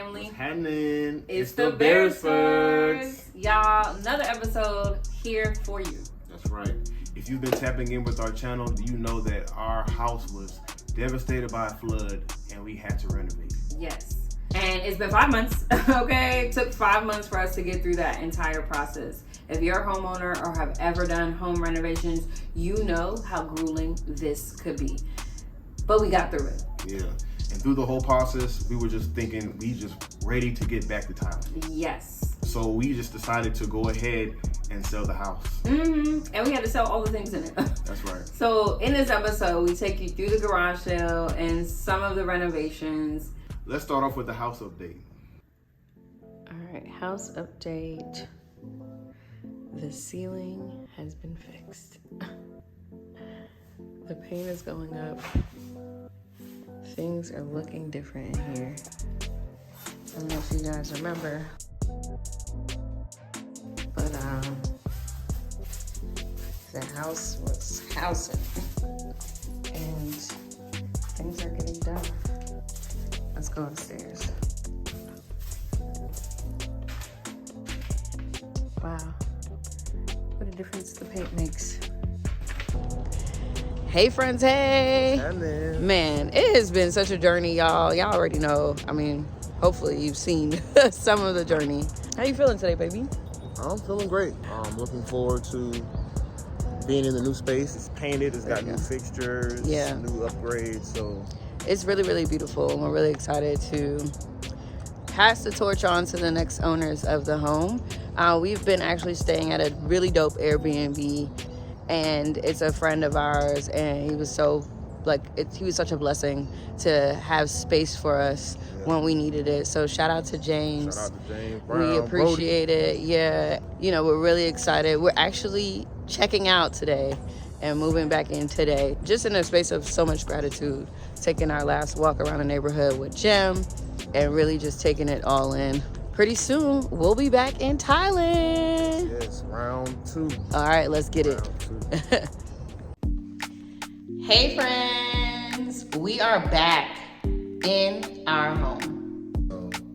family? What's happening? It's the Beresfords. Y'all, another episode here for you. That's right. If you've been tapping in with our channel, you know that our house was devastated by a flood and we had to renovate. Yes. And it's been 5 months, okay? It took 5 months for us to get through that entire process. If you're a homeowner or have ever done home renovations, you know how grueling this could be. But we got through it. Yeah. And through the whole process, we were just thinking, we just ready to get back to Thailand. Yes. So we just decided to go ahead and sell the house. Mm-hmm. And we had to sell all the things in it. That's right. So in this episode, we take you through the garage sale and some of the renovations. Let's start off with the house update. All right, house update. The ceiling has been fixed. The paint is going up. Things are looking different in here. I don't know if you guys remember, but the house was housing, and things are getting done. Let's go upstairs. Wow, what a difference the paint makes. Hey friends, hey. Hello. Man, it has been such a journey, y'all. Y'all already know. I mean, hopefully you've seen some of the journey. How you feeling today, baby? I'm feeling great. I'm looking forward to being in the new space. It's painted, it's got new fixtures, new upgrades, so. It's really, really beautiful, and we're really excited to pass the torch on to the next owners of the home. We've been actually staying at a really dope Airbnb, and it's a friend of ours, and he was he was such a blessing to have space for us when we needed it. So shout out to James. Shout out to James Brown, we appreciate it. Yeah, you know, we're really excited. We're actually checking out today and moving back in today, just in a space of so much gratitude, taking our last walk around the neighborhood with Jim and really just taking it all in. Pretty soon, we'll be back in Thailand. Yes, round 2. All right, let's get it. Round 2. Hey friends, we are back in our home.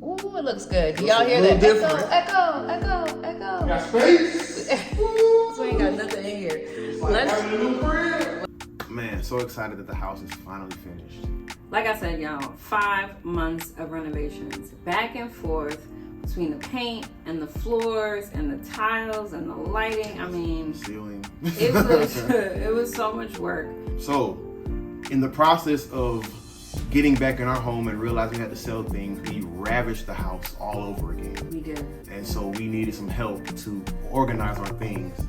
Ooh, it looks good. Do y'all hear that? Echo. Got space? So we ain't got nothing in here. Man, so excited that the house is finally finished. Like I said, y'all, 5 months of renovations, back and forth between the paint and the floors and the tiles and the lighting. I mean, Ceiling. it was so much work. So, in the process of getting back in our home and realizing we had to sell things, we ravaged the house all over again. We did. And so we needed some help to organize our things.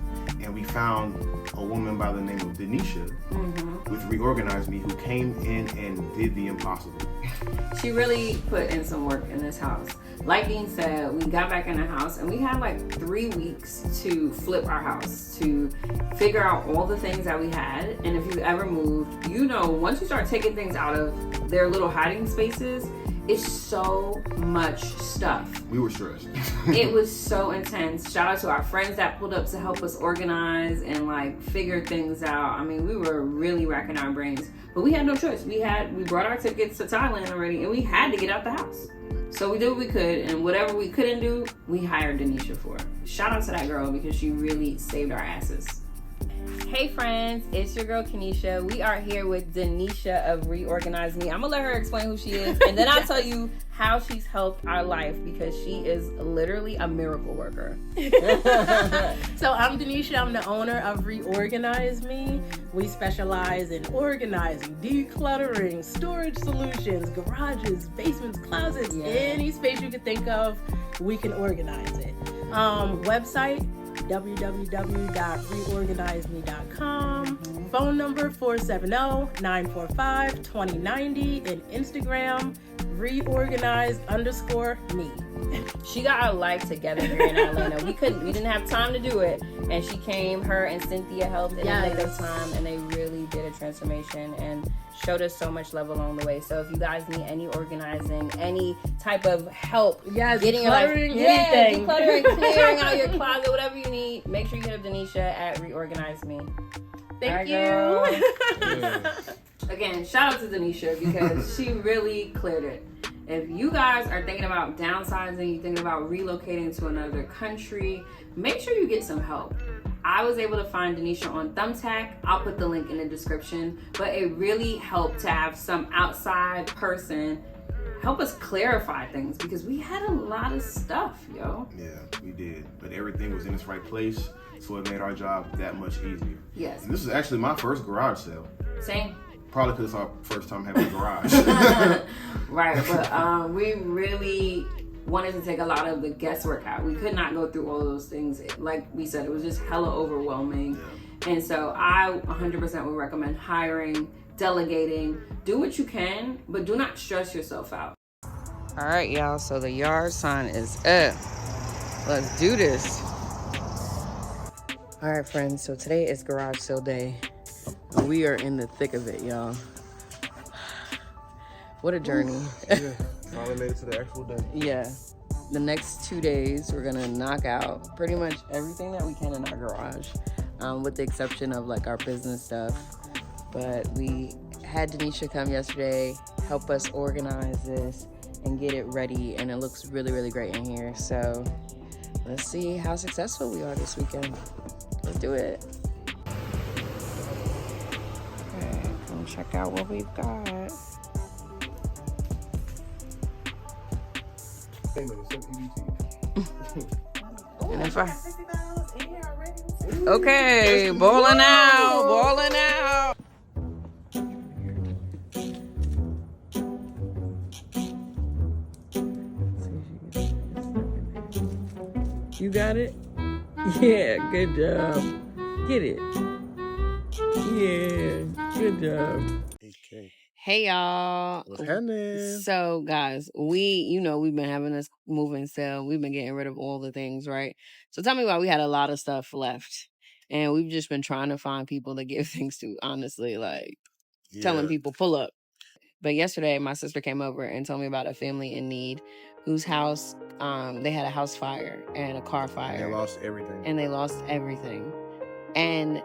And we found a woman by the name of DeNeisha with ReOrganize Me, who came in and did the impossible. She really put in some work in this house. Like Dean said, we got back in the house and we had like 3 weeks to flip our house, to figure out all the things that we had. And if you've ever moved, you know, once you start taking things out of their little hiding spaces, it's so much stuff. We were stressed. It was so intense. Shout out to our friends that pulled up to help us organize and like figure things out. I mean, we were really racking our brains, but we had no choice. We brought our tickets to Thailand already, and we had to get out the house. So we did what we could, and whatever we couldn't do, we hired DeNeisha for. Shout out to that girl because she really saved our asses. Hey friends, it's your girl Kenesha. We are here with DeNeisha of ReOrganize Me. I'm gonna let her explain who she is, and then I'll tell you how she's helped our life, because she is literally a miracle worker. So I'm DeNeisha. I'm the owner of ReOrganize Me. We specialize in organizing, decluttering, storage solutions, garages, basements, closets, any space you could think of, we can organize it. Website www.reorganizeme.com. Phone number 470-945-2090, and Instagram reorganize_me. She got our life together here in Atlanta. We didn't have time to do it, and she came. Her and Cynthia helped in the nick of time, and they really did a transformation and showed us so much love along the way. So if you guys need any organizing, any type of help, getting your life, anything, decluttering, clearing out your closet, whatever you need, make sure you hit up DeNeisha at ReOrganize Me. Thank you. Again, shout out to DeNeisha because she really cleared it. If you guys are thinking about downsizing, you're thinking about relocating to another country, make sure you get some help. I was able to find DeNeisha on Thumbtack. I'll put the link in the description. But it really helped to have some outside person help us clarify things because we had a lot of stuff, yo. Yeah, we did. But everything was in its right place, so it made our job that much easier. Yes. And this is actually my first garage sale. Same. Probably because it's our first time having a garage. Right, but we really wanted to take a lot of the guesswork out. We could not go through all of those things. Like we said, it was just hella overwhelming. Yeah. And so I 100% would recommend hiring, delegating, do what you can, but do not stress yourself out. All right, y'all, so the yard sign is up. Let's do this. All right, friends, so today is garage sale day. We are in the thick of it, y'all. What a journey. Yeah, finally made it to the actual day. Yeah. The next 2 days, we're gonna knock out pretty much everything that we can in our garage, with the exception of like our business stuff. But we had DeNeisha come yesterday, help us organize this and get it ready, and it looks really, really great in here. So let's see how successful we are this weekend. Let's do it. Okay, come check out what we've got. And if I... Okay, balling out, balling out. You got it? Yeah, good job. Get it. Yeah, good job. Okay. Hey y'all. What's happening? So guys, we've been having this moving sale. We've been getting rid of all the things, right? So tell me why we had a lot of stuff left. And we've just been trying to find people to give things to, honestly, like telling people pull up. But yesterday my sister came over and told me about a family in need whose house, they had a house fire and a car fire. They lost everything. And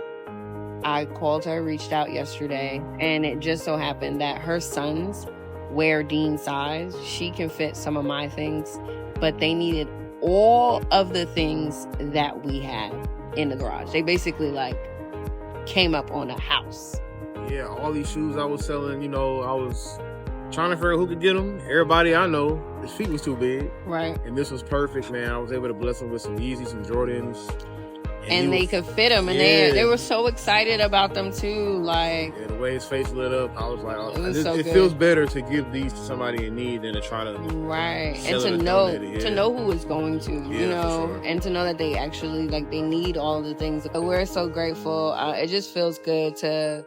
I called her, reached out yesterday, and it just so happened that her sons wear Dean's size. She can fit some of my things, but they needed all of the things that we had in the garage. They basically like came up on a house. Yeah, all these shoes I was selling, I was trying to figure out who could get them. Everybody I know, his feet was too big. Right. And this was perfect, man. I was able to bless them with some Yeezys, some Jordans. And they could fit them, and they were so excited about them too. Like, the way his face lit up, I was like, it feels better to give these to somebody in need than to try to and to know who is going to, sure. And to know that they actually they need all the things. We're so grateful. It just feels good to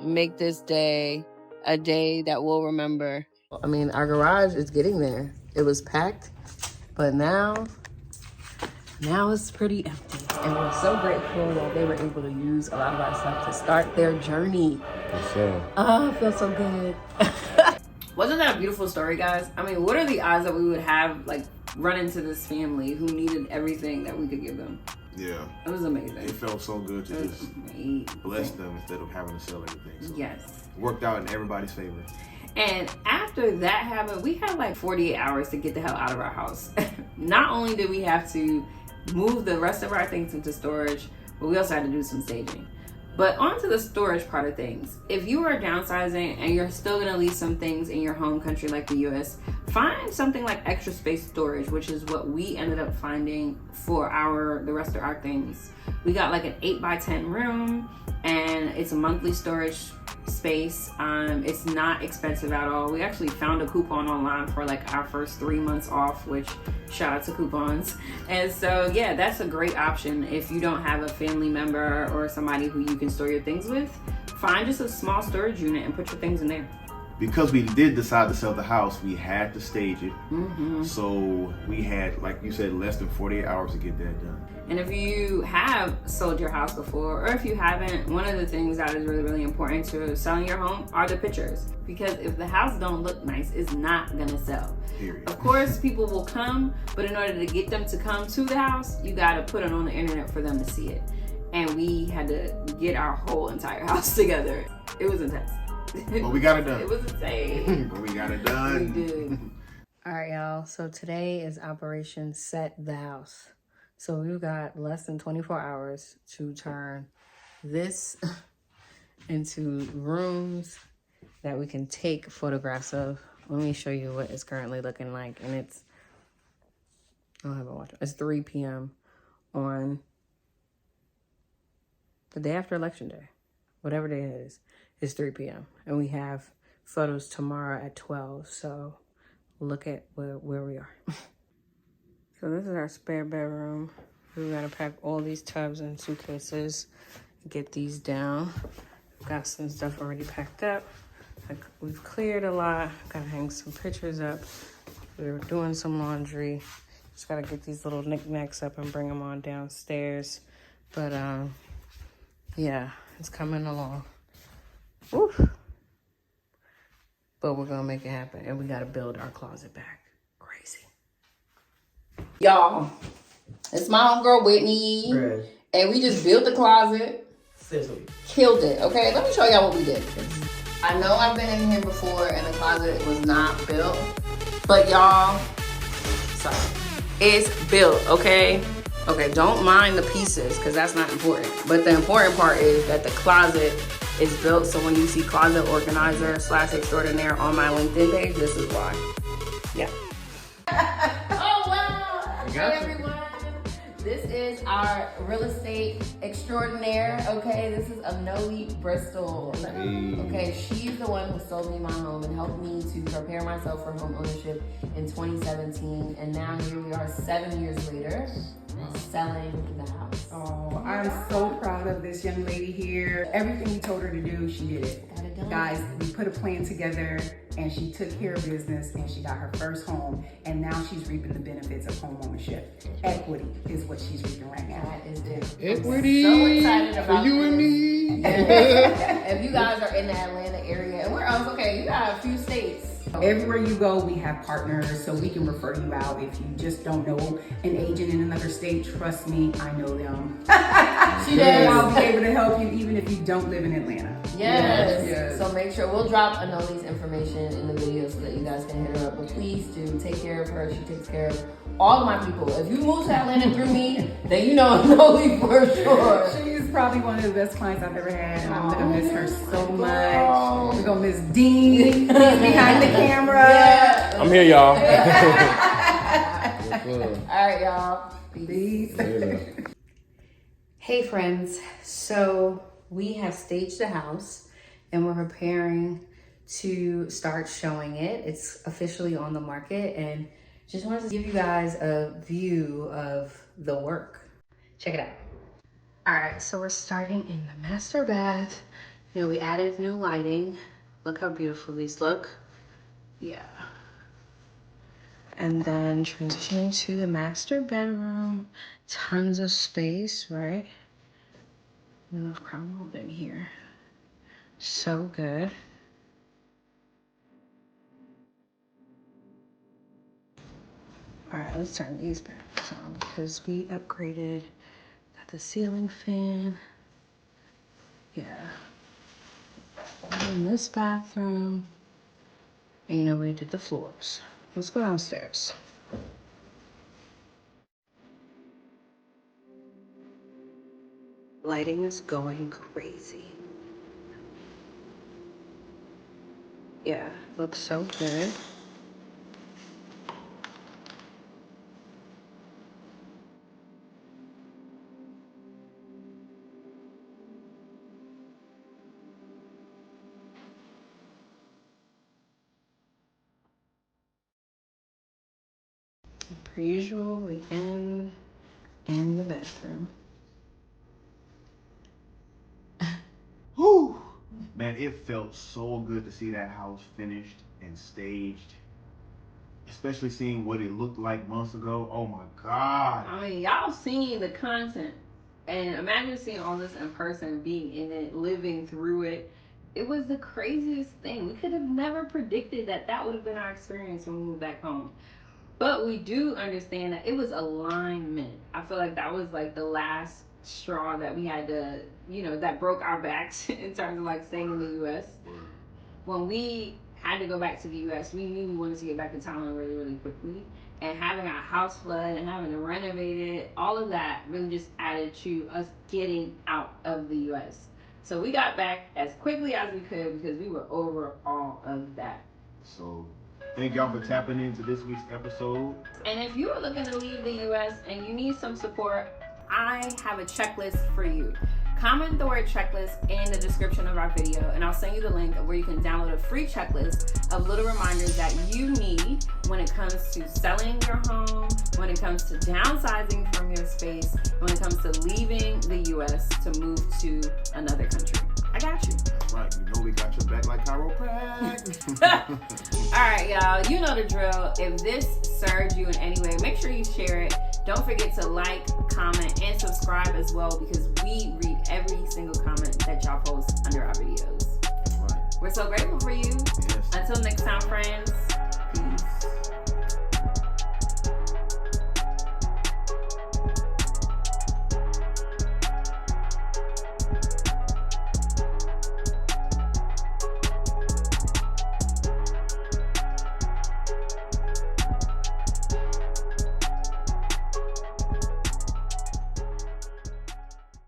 make this day a day that we'll remember. I mean, our garage is getting there. It was packed, but now it's pretty empty. And we're so grateful that they were able to use a lot of our stuff to start their journey. Oh, it feels so good. Wasn't that a beautiful story, guys? I mean, what are the odds that we would have run into this family who needed everything that we could give them? Yeah. It was amazing. It felt so good to just bless them instead of having to sell everything. So yes. It worked out in everybody's favor. And after that happened, we had 48 hours to get the hell out of our house. Not only did we have to move the rest of our things into storage, but we also had to do some staging. But on to the storage part of things. If you are downsizing and you're still gonna leave some things in your home country like the US, find something like extra space storage, which is what we ended up finding for the rest of our things. We got an 8x10 room, and it's a monthly storage space. It's not expensive at all. We actually found a coupon online for our first 3 months off, which shout out to coupons. And so yeah, that's a great option if you don't have a family member or somebody who you can store your things with. Find just a small storage unit and put your things in there. Because we did decide to sell the house, we had to stage it. Mm-hmm. So we had, like you said, less than 48 hours to get that done. And if you have sold your house before, or if you haven't, one of the things that is really, really important to selling your home are the pictures. Because if the house don't look nice, it's not gonna sell. Period. Of course, people will come, but in order to get them to come to the house, you gotta put it on the internet for them to see it. And we had to get our whole entire house together. It was intense. But we got it done. It was insane. But we got it done. We did. All right, y'all. So today is Operation Set the House. So we've got less than 24 hours to turn this into rooms that we can take photographs of. Let me show you what it's currently looking like. And it's, I don't have a watch. It's 3 p.m. on the day after Election Day. Whatever day it is, it's 3 p.m. And we have photos tomorrow at 12. So look at where we are. So this is our spare bedroom. We gotta pack all these tubs and suitcases, get these down. Got some stuff already packed up. We've cleared a lot. Gotta hang some pictures up. We're doing some laundry. Just gotta get these little knickknacks up and bring them on downstairs. But yeah, it's coming along. Woo. But we're gonna make it happen, and we gotta build our closet back. Crazy. Y'all, it's my homegirl Whitney, Right. and we just built the closet. Seriously. Killed it. Okay, let me show y'all what we did. I know I've been in here before, and the closet was not built, but y'all, sorry, it's built. Okay. Okay, don't mind the pieces because that's not important. But the important part is that the closet is built. So when you see closet organizer / extraordinaire on my LinkedIn page, this is why. Yeah. Oh, wow. Hey, everyone. This is our real estate extraordinaire. Okay, this is Anoli Bristol. Okay, she's the one who sold me my home and helped me to prepare myself for home ownership in 2017. And now here we are 7 years later. Selling the house. Oh, I'm so proud of this young lady here. Everything we told her to do, she did it. Got it done. Guys, we put a plan together and she took care of business and she got her first home and now she's reaping the benefits of home ownership. Equity is what she's reaping right now. That is it. Equity So excited for about you and this. me. If you guys are in the Atlanta area, and where else? Okay, you got a few states. Everywhere you go, we have partners so we can refer you out. If you just don't know an agent in another state, trust me, I know them. She does. I'll be able to help you even if you don't live in Atlanta. Yes. So make sure we'll drop Anoli's information in the video so that you guys can hit her up. But please do take care of her. She takes care of all of my people. If you move to Atlanta through me, then you know Anoli for sure. She's probably one of the best clients I've ever had, and I'm gonna miss her so much. We're gonna miss Dean. He's behind the camera. Yeah. I'm here, y'all. All right, y'all. Peace. Hey friends, so we have staged the house and we're preparing to start showing it. It's officially on the market and just wanted to give you guys a view of the work. Check it out. All right, so we're starting in the master bath. You know, we added new lighting. Look how beautiful these look. Yeah. And then transitioning to the master bedroom. Tons of space, right? I love crown molding here. So good. All right, let's turn these back on because we upgraded. Got the ceiling fan. Yeah. In this bathroom. And you know, we did the floors. Let's go downstairs. Lighting is going crazy. Yeah, looks so good. Per usual, we end in the bedroom. Whew. Man, it felt so good to see that house finished and staged. Especially seeing what it looked like months ago. Oh my God. I mean, y'all seen the content. And imagine seeing all this in person, being in it, living through it. It was the craziest thing. We could have never predicted that that would have been our experience when we moved back home. But we do understand that it was alignment. I feel like that was like the last straw that we had to, you know, that broke our backs in terms of like staying in the US. When we had to go back to the U.S. We knew we wanted to get back to Thailand really, really quickly. And having our house flood and having to renovate it, all of that really just added to us getting out of the U.S. So we got back as quickly as we could because we were over all of that. So thank y'all for tapping into this week's episode. And if you are looking to leave the U.S. and you need some support, I have a checklist for you. Comment the word checklist in the description of our video, and I'll send you the link where you can download a free checklist of little reminders that you need when it comes to selling your home, when it comes to downsizing from your space, when it comes to leaving the U.S. to move to another country. I got you. That's right. You know we got your back like chiropractic. All right, y'all. You know the drill. If this served you in any way, make sure you share it. Don't forget to like, comment, and subscribe as well because we read every single comment that y'all post under our videos. That's right. We're so grateful for you. Yes. Until next time, friends.